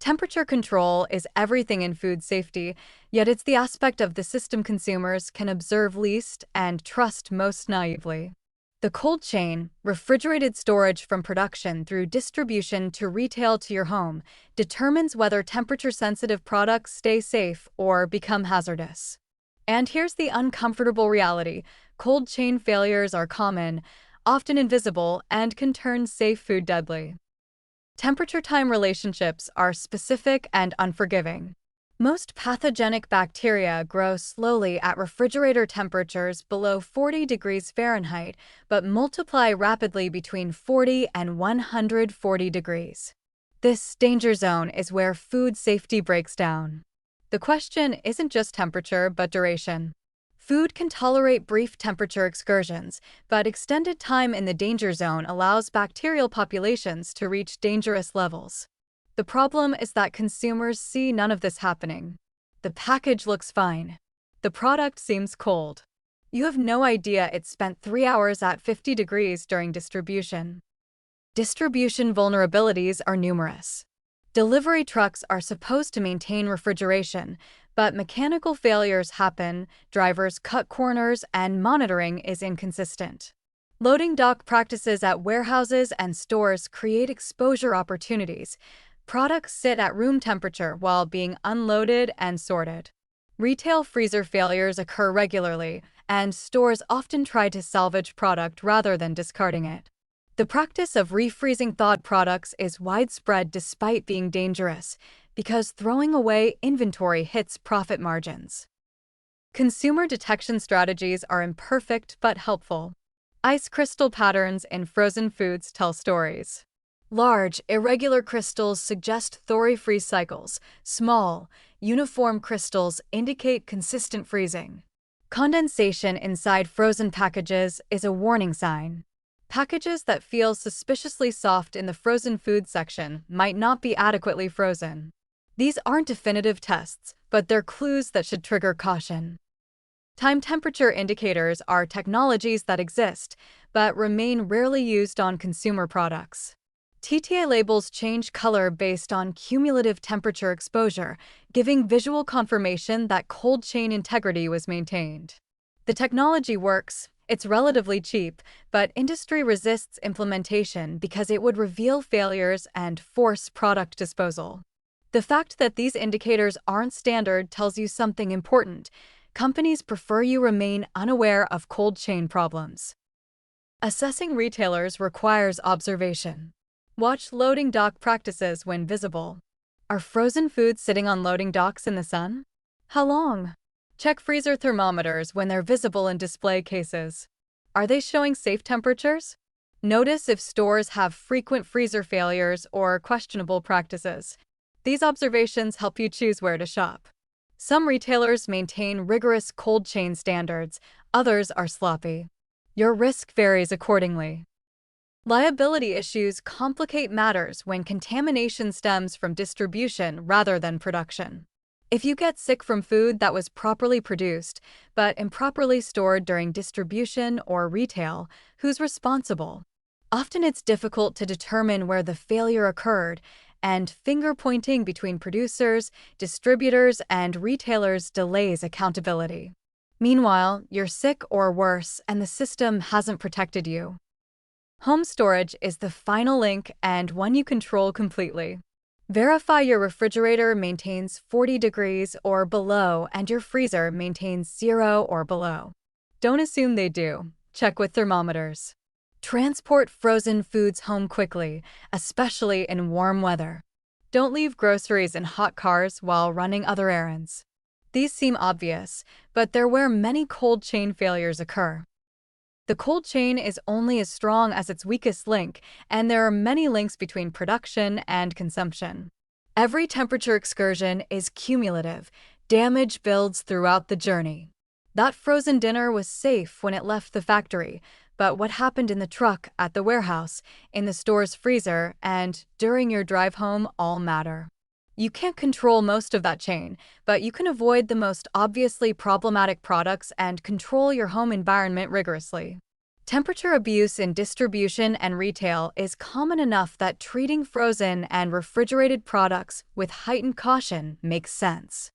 Temperature control is everything in food safety, yet it's the aspect of the system consumers can observe least and trust most naively. The cold chain, refrigerated storage from production through distribution to retail to your home, determines whether temperature-sensitive products stay safe or become hazardous. And here's the uncomfortable reality: cold chain failures are common, often invisible, and can turn safe food deadly. Temperature-time relationships are specific and unforgiving. Most pathogenic bacteria grow slowly at refrigerator temperatures below 40 degrees Fahrenheit, but multiply rapidly between 40 and 140 degrees. This danger zone is where food safety breaks down. The question isn't just temperature, but duration. Food can tolerate brief temperature excursions, but extended time in the danger zone allows bacterial populations to reach dangerous levels. The problem is that consumers see none of this happening. The package looks fine. The product seems cold. You have no idea it spent 3 hours at 50 degrees during distribution. Distribution vulnerabilities are numerous. Delivery trucks are supposed to maintain refrigeration, but mechanical failures happen, drivers cut corners, and monitoring is inconsistent. Loading dock practices at warehouses and stores create exposure opportunities. Products sit at room temperature while being unloaded and sorted. Retail freezer failures occur regularly, and stores often try to salvage product rather than discarding it. The practice of refreezing thawed products is widespread despite being dangerous, because throwing away inventory hits profit margins. Consumer detection strategies are imperfect but helpful. Ice crystal patterns in frozen foods tell stories. Large, irregular crystals suggest thori-freeze cycles. Small, uniform crystals indicate consistent freezing. Condensation inside frozen packages is a warning sign. Packages that feel suspiciously soft in the frozen food section might not be adequately frozen. These aren't definitive tests, but they're clues that should trigger caution. Time temperature indicators are technologies that exist, but remain rarely used on consumer products. TTA labels change color based on cumulative temperature exposure, giving visual confirmation that cold chain integrity was maintained. The technology works. It's relatively cheap, but industry resists implementation because it would reveal failures and force product disposal. The fact that these indicators aren't standard tells you something important. Companies prefer you remain unaware of cold chain problems. Assessing retailers requires observation. Watch loading dock practices when visible. Are frozen foods sitting on loading docks in the sun? How long? Check freezer thermometers when they're visible in display cases. Are they showing safe temperatures? Notice if stores have frequent freezer failures or questionable practices. These observations help you choose where to shop. Some retailers maintain rigorous cold chain standards, others are sloppy. Your risk varies accordingly. Liability issues complicate matters when contamination stems from distribution rather than production. If you get sick from food that was properly produced, but improperly stored during distribution or retail, who's responsible? Often it's difficult to determine where the failure occurred, and finger-pointing between producers, distributors, and retailers delays accountability. Meanwhile, you're sick or worse, and the system hasn't protected you. Home storage is the final link and one you control completely. Verify your refrigerator maintains 40 degrees or below and your freezer maintains 0 or below. Don't assume they do. Check with thermometers. Transport frozen foods home quickly, especially in warm weather. Don't leave groceries in hot cars while running other errands. These seem obvious, but they're where many cold chain failures occur. The cold chain is only as strong as its weakest link, and there are many links between production and consumption. Every temperature excursion is cumulative. Damage builds throughout the journey. That frozen dinner was safe when it left the factory, but what happened in the truck, at the warehouse, in the store's freezer, and during your drive home all matter. You can't control most of that chain, but you can avoid the most obviously problematic products and control your home environment rigorously. Temperature abuse in distribution and retail is common enough that treating frozen and refrigerated products with heightened caution makes sense.